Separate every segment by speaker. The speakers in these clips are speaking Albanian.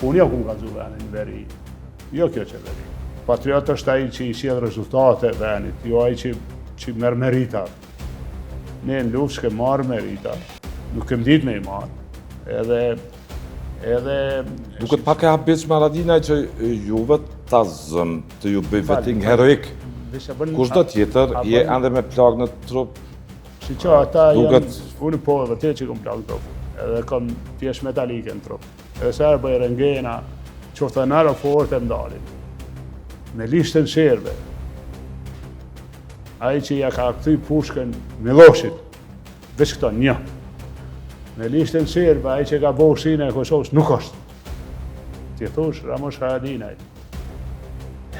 Speaker 1: Unë jo ku ka zu venin veri, jo kjo qeveri. Patriot është ai që i sjell rezultate venit, jo ai që merr merita. Ne në luftë s'kem marrë merita, nuk kem ditë me i marrë. Edhe
Speaker 2: duket pak e habitshme Haradinaj që juve ta zëm të ju bëj vetting heroik. Kushdo tjetër je ende me plagë në trup.
Speaker 1: Si që ata janë, unë po e vërtet që kom plagë në trup, edhe kom pjesë metalike në trup. Edhe se herë bëj rengena, qoftë në aeroport e mdalin, me lishtën serbe. Ai që ja ka kthy pushkën Miloshit, veç këto një. Me lishtën serbe, ai që ka bëu ushtrinë e Kosovës nuk është. Ti thosh Ramush Haradinaj.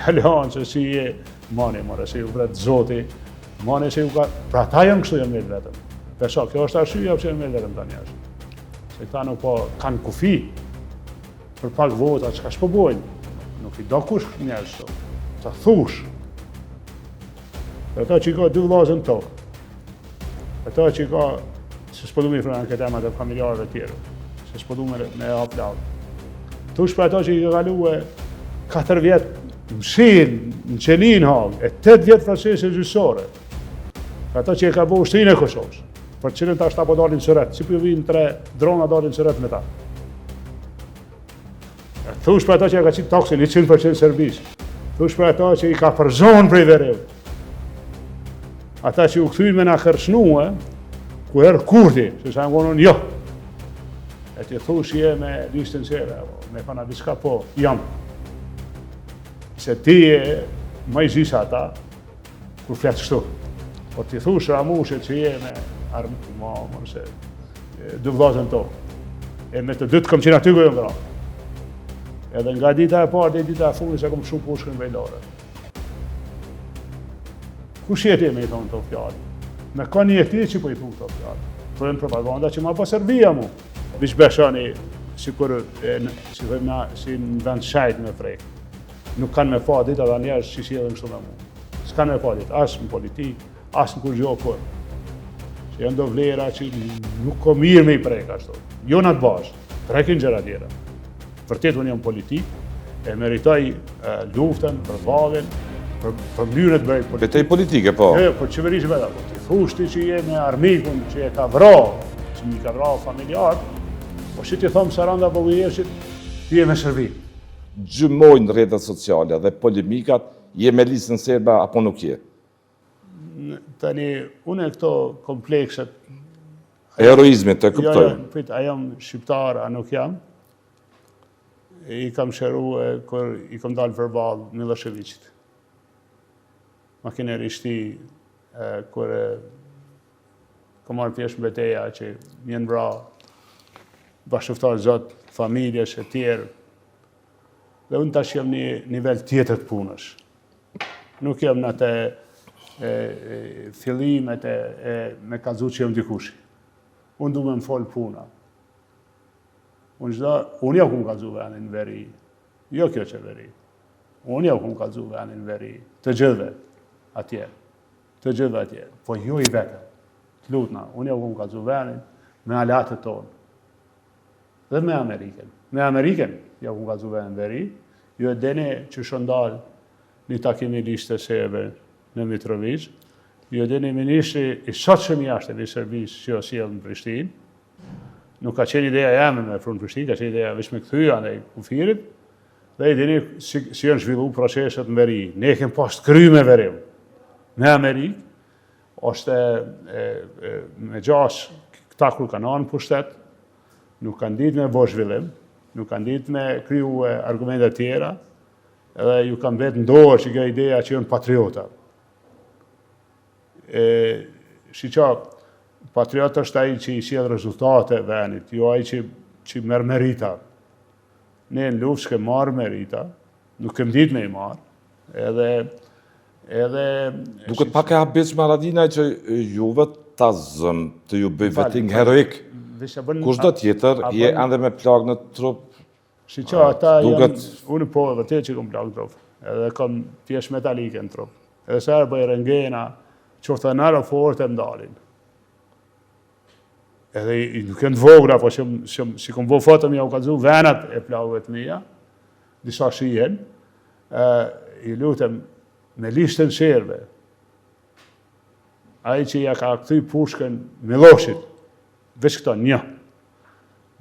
Speaker 1: Halon se si je mani, more se ju vret Zoti, mani se ju ka, pra ta janë kështu janë mirë vetëm. Përsa, kjo është arsyeja pse janë mirë vetëm tani është. Se ta nuk po kanë kufi për pak vota çka s'po bojnë. Nuk i do kush njerëz këto. Ta thush. Ata që ka dy vllazën tokë. Ata që ka se s'po du me i frënë këtë temat e familjarëve tjerë, se s'po du me aplavë. Tush për ato që i ka kalu 4 vjetë mshin, në qenin hagë, e 8 vjetë procese gjyqësore. Për ato që i ka bo ushtrinë e Kosovës, për cilën ta shta po dalin sëret, si për ju vinë 3 drona dalin sëret me ta. Tush për ato që i ka qitë taksin 100% servis, tush për ato që i ka përzonë prej verev. Ata që u këthyjnë me na kërshnuë, ku herë kurti, se sa ngonën jo. E ti thush je me listën sere, me pana diska po, jam. Se ti je më i zisa ata, kur fletë shtu. Po ti thush Ramushet që je me armë, se dy vllazën to. E me të dytë kom qenë aty ku jo vra. Edhe nga dita e parë dhe dita e fundit se kom shumë pushkën vejlore. Kush jeti me i thonë të fjallë? Me ka një jeti që po i thunë të fjallë. Thojnë propaganda që ma po Serbia mu. Vish beshani, si në vend shajt me frejk. Nuk kanë me fa dita dhe njerës që si edhe në kështu me mu. S'kanë me fa dit, asë në politik, asë në kur gjo kur. Që janë do vlera që nuk ko mirë me i prejk ashtu. Jo në atë bashkë, prekin gjera tjera. Vërtet unë jam politik, e meritoj luftën, përvalin, për mënyrën të bëj politik.
Speaker 2: Betej politike, po?
Speaker 1: Jo, po qeverisë vetë, po ti thush ti që je me armikun që e ka vrarë, që mi ka vrarë familjar, po që ti thomë Saranda Bogujevshit, ti je me Serbi.
Speaker 2: Gjymojnë rrjetet sociale dhe polemikat, je me listën serbe apo nuk je?
Speaker 1: Tani, unë e këto komplekset...
Speaker 2: Heroizmit, të kuptoj.
Speaker 1: Jo, prit, a jam shqiptar, a nuk jam. I kam shëru kër i kam dalë verbal Miloševićit. Makinerishti, kër kam marrë pjesë në betejë që mjenë bra bashkëftar zotë, familjes e tjerë. Dhe unë tash jam një nivel tjetër të punësh. Nuk jam në të fillimet me kalzu që jam dikushi. Unë du me më folë puna. Unë jo ku më kalzu venin veri, jo kjo që veri. Unë jo ku më kalzu venin veri, të gjithve atje, po jo i vetëm, të lutna, unë jo ku më kalzu venin me alatët tonë. Dhe me Ameriken. Me Ameriken, jo ku më kalzu venin veri, jo e dene që shëndal një takimi lishtë të sebe në Mitrovic, jo e dene ministri i sotë shumë jashtë e Serbisë që jo sjellë në Prishtinë, nuk ka qenë ideja jame me frunë Prishtinë, ka qenë ideja veç me këthyja në kufirit, dhe i dini si janë zhvillu proceset në veri. Ne kem pas të kry me verim. Me Amerikë, është me gjas këta kur kanë anë pushtet, nuk kanë ditë me bo zhvillim, nuk kanë ditë me kryu argumentet tjera, edhe ju kanë vetë ndohër që kjo ideja që janë patriota. Patriot është ai që i sjell rezultate venit, jo ai që merr merita. Ne në luftë s'kem marrë merita, nuk kem ditë me i marrë, edhe...
Speaker 2: Duket pak e habitshme Haradinaj që juve ta zëm të ju bëj vetting heroik. Kushdo tjetër je ende me plagë në trup.
Speaker 1: Si që ata janë... Unë po e vërtet që kom plagë në trup, edhe kom pjesë metalike në trup. Edhe se herë bëj rengena, qoftë në aeroport e mdalin. edhe nuk janë të vogla, po si kom bo fotëm ja u kalzu venat e plagëve të mija, disa shihen, i lutem me lishtën sherve, ai që ja ka këthy pushkën Miloshit, veç këto një,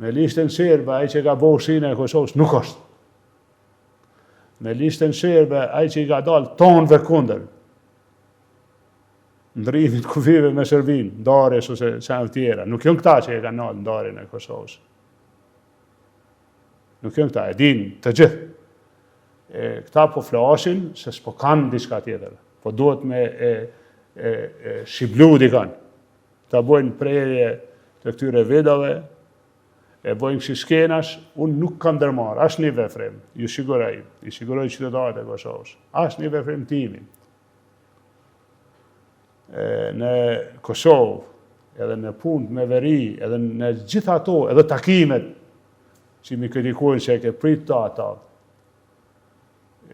Speaker 1: me lishtën sherve, ai që ka bo shine e Kosovës, nuk është. Me lishtën sherve, ai që i ka dalë tonëve kunder, ndrimit kufive me Shërbin, ndarjes ose qanë tjera. Nuk jënë këta që e ka nalë ndarjen e Kosovës. Nuk jënë këta, e din të gjithë. Këta po flashin se s'po kanë diçka tjetër. Po duhet me shiblu dikan. Ta bojnë prerje të këtyre vidove, e bojnë kësi skenash, unë nuk kam dërmarë, ashtë një vefrim, ju siguraj, i siguroj qytetarët e Kosovës, ashtë një vefrim timin. Në Kosovë, edhe në punë me veri, edhe në gjitha ato, edhe takimet që mi kritikujnë që e ke prit të ata,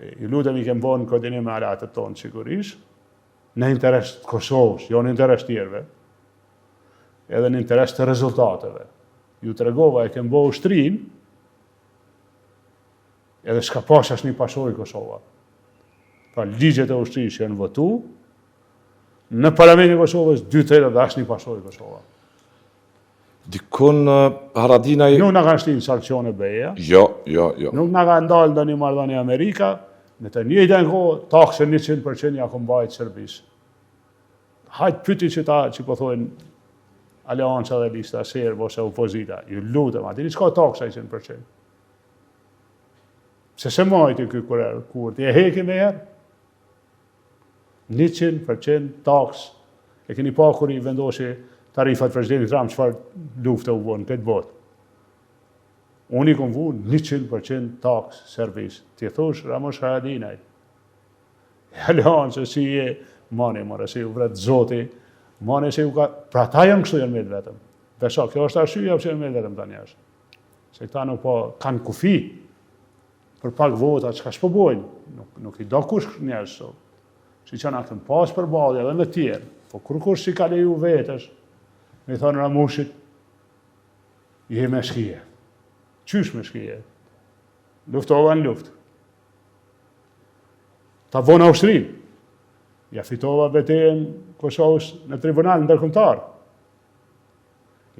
Speaker 1: i lutem i kem bënë koordinim me alatët tonë sigurisht, në interes të Kosovës, jo në interes tjerve, edhe në interes të rezultateve. Ju të regova e kem bëhë ushtrin, edhe s'ka pas ashtë një pasoj Kosova. Pra ligjet e ushtrin që janë votu, në Parlamentin e Kosovës, 2/3 dhe ashtë një pasoj Kosova.
Speaker 2: Dikun Haradinaj...
Speaker 1: Nuk nga kanë shtinë sankcione beja.
Speaker 2: Jo.
Speaker 1: Nuk nga kanë dalë në një marrëdhënie Amerika, me të njëjtën kohë, taksën 100% ja kombajt Serbisë. Hajtë pyti që ta që po thojnë Aleanca dhe lista Serbë ose opozita, ju lutem, atini s'ka taksa 100%. Se majti këj kur ti e heki me herë, 100% taks, e keni pa kur i vendoshi tarifat prezidentit Trump qëfar lufte u vonë këtë botë. Unë i kom vu 100% taks servis. Ti thosh Ramush Haradinaj. Aleanca si e mani, si u vretë zoti, mane se ju ka... Pra ta janë kështu janë me vetëm. Besa, kjo është arsyeja pse janë me vetëm ta njerëz. Se këta nuk po kanë kufi për pak vota, çka s'po bojnë. Nuk i do kush njerëz sot. Si që na këtën pas për balja dhe me tjerë. Po kur si ka leju vetës, me thonë Ramushit, je me shkije. Qysh me shkije? Luftova në luft. Ta vona ushtrin. Ja fitova betejën Kosovës në tribunal ndërkombëtar.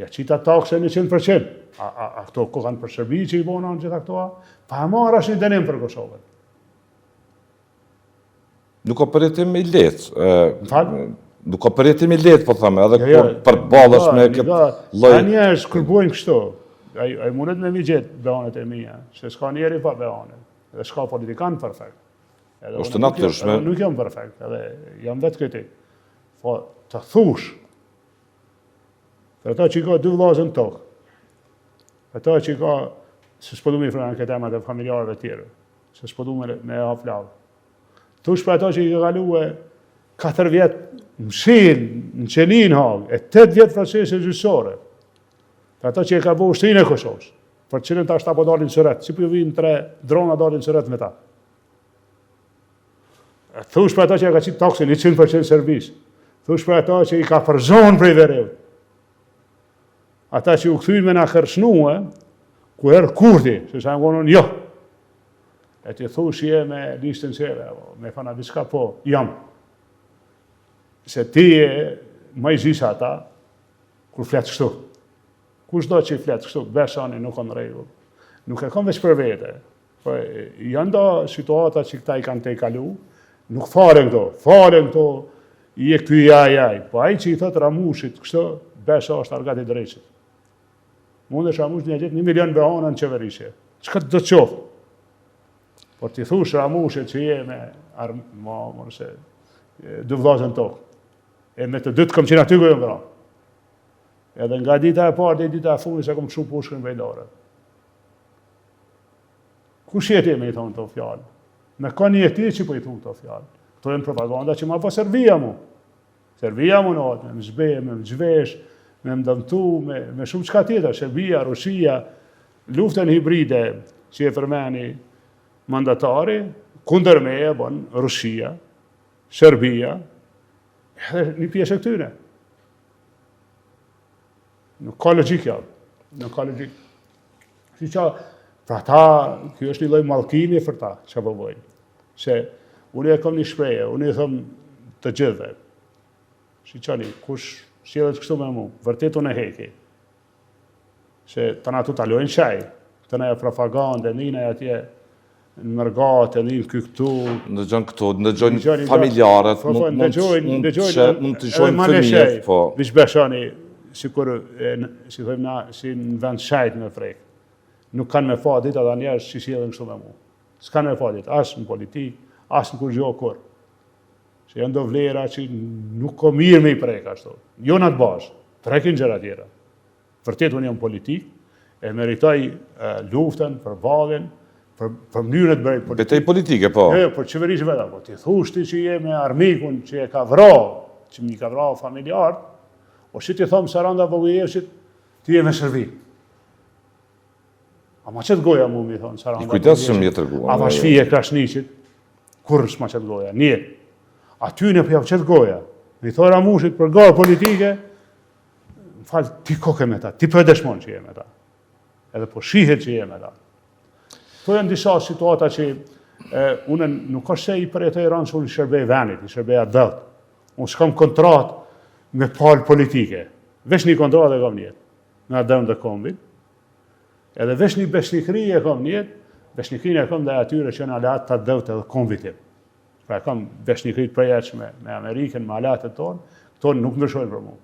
Speaker 1: Ja qita taksën 100%. A këto ko kanë për Shërbi që i bona në gjitha këtoa? Pa marrë është një dënim për Kosovën.
Speaker 2: Nuk o përjetim i letë.
Speaker 1: Falë?
Speaker 2: Nuk o përjetim i letë, po thëme, edhe për balës me këtë loj.
Speaker 1: A njerës kërbojnë kështu. A i mundet me mi gjetë beanet e mija, se s'ka njeri pa beanet. Edhe s'ka politikanë perfekt.
Speaker 2: Është natyrshme.
Speaker 1: Nuk jam perfekt, edhe jam vetë kritik. Po të thush, për ata që i ka 2 vllazën tokë, për ata që i ka, se s'po du me i frënë këtë temat e familjarëve tjere, se s'po du me haflavë. Thush për ata që i ka kaluë 4 vjetë mshil, në qenin hagë, e 8 vjetë procese gjyqësore, për ata që i ka bo ushtrinë e Kosovës, për cilën ta shta po dalin sëret, si për ju vinë 3 drona dalin sëret me ta. Thush për ata që i ka qitë taksën 100% servis, thush për ata që i ka përzonë prej verevë, ata që u këthyjnë me nga kërshnuë, ku erë kurti, se sa në konën jo. E të thush je me listën sere, me fana diska po, jam. Se ti e më i zisë ata, kur fletë kështu. Kush do që i fletë kështu, besani nuk kanë regull. Nuk e kanë veç për vete. Janë do situata që këta i kanë te i kalu, nuk faren këto, i e këty jaj. Po aji që i thëtë Ramushit kështu, besa është argat i drejqit. Mund është Ramush një gjithë 1 milion behana në qeverisje. Qëka të qofë? Por t'i thush Ramushit që je me 2 vllazën tokë. E me të 2 kom qenë aty ku jëmë vra. Edhe nga dita e parë dhe dita e fundit se kom shumë pushkën vejdore. Kush jeti me i thonë të fjallë? Me ka një jeti që po i thonë të fjallë. Këto e në propaganda që ma po Serbia mu. Serbia mu në atë, me më zbe, me më gjvesh, me më dëmtu, me shumë qka tjetër. Serbia, Rusia, luftën hibride që e përmeni mandatari, kunder me e bon Rusia, Serbia, edhe një pjesë e këtyne. Nuk ka logjik ja. Nuk ka logjik. Si që, pra ta, kjo është një lloj mallkimi për ta, që po bojnë. Se unë e kam një shprehje, unë i them të gjithëve. Si qani, kush sjellët kështu me mu, vërtet unë e heki. Se të na tu talojnë qaj, të na e propagandë, nina e atje në mërgatë, në këtu.
Speaker 2: Ndëgjojnë këtu, ndëgjojnë familjarët, mund të shojnë fëmijët, po.
Speaker 1: Vish beshani, sikur, si thëmë na, si në vend shajt me frejkë. Nuk kanë me fa ditë ata njerëz që sjellën kështu me mu. S'kanë me fa ditë, as në politikë, as në kur gjo kur. Se janë do vlera që nuk ko mirë me i prejka ashtu. Jo në të bashkë, prekin gjëra tjera. Vërtet unë jam politik, e meritoj luftën, përballjen, për mënyrën e të bëjë politikë.
Speaker 2: Betej politike, po.
Speaker 1: Jo, për qeverisë vetë, po ti thushti që je me armikun që e ka vrarë, që mi ka vrarë familjarët, o që ti thomë Saranda Bogojevçit, ti je me shërbim. A ma qëtë goja mu mi thonë Saranda Bogojevçit.
Speaker 2: Kujdes që më jetër goja.
Speaker 1: A ma shfije Krashniqit, kur s'ma qëtë goja, një. A ty në përjav qëtë goja. Mi thonë Ramushit për garë politike, më falë, ti koke me ta, ti për dëshmon që je me ta. Edhe po shihet që je me ta. To janë disa situata që unë nuk është se i përjetoj rënë që unë i shërbej venit, i shërbej adelt. Unë s'kam kontrat me palë politike. Vesh një kontrat e kam njetë, në adem dhe kombit. Edhe vesh një beshnikri e kam njetë, beshnikrin e kam dhe atyre që në alat të adelt edhe kombitim. Pra e kam beshnikrit përjeqme me Amerikën, me alatet tonë, këto nuk ndryshojnë për mu.